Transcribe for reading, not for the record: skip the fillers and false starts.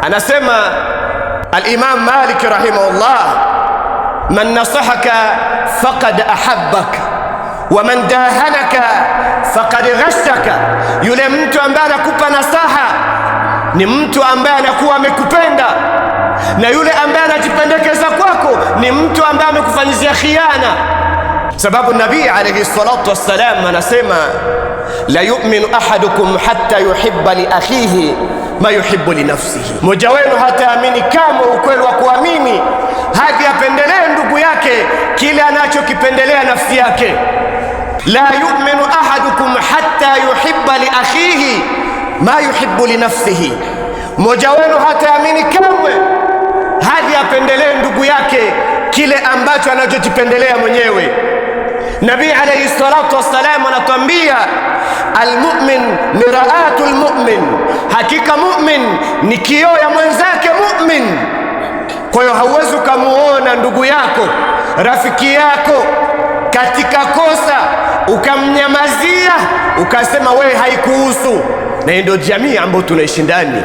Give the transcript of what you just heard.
Anasema al-Imam Malik rahimahullah, man nasahaka faqad ahabbaka wa man dahanaka faqad ghashaka, yule mtu ambaye anakupa nasaha ni mtu ambaye anakuwa amekupenda, na yule ambaye anajipendekeza kwako ni mtu ambaye amekufanyizia khiana. Sababu Nabii alayhi salatu wassalam anasema, la yu'minu ahadukum hatta yuhibba li akhihi ma yuhibbu li nafsihi, mmoja wenu hataamini kama ukweli wa kuamini hadi apendelee ndugu yake kile anachokipendelea nafsi yake. La yu'minu ahadukum hatta yuhibba li akhihi ma yuhibbu li nafsihi, mmoja wenu hataamini kamwe hadi apendelee ndugu yake kile ambacho anachokipendelea mwenyewe. Nabii alayhi salatu wassalam anatuambia, almu'min miraatul mu'min, hakika mu'min ni kioo ya mwenzake mu'min. Kwa hiyo hauwezi ukamuona ndugu yako, rafiki yako katika kosa ukamnyamazia ukasema wewe haikuhusu. Na ndio jamii ambayo tunaishi ndani.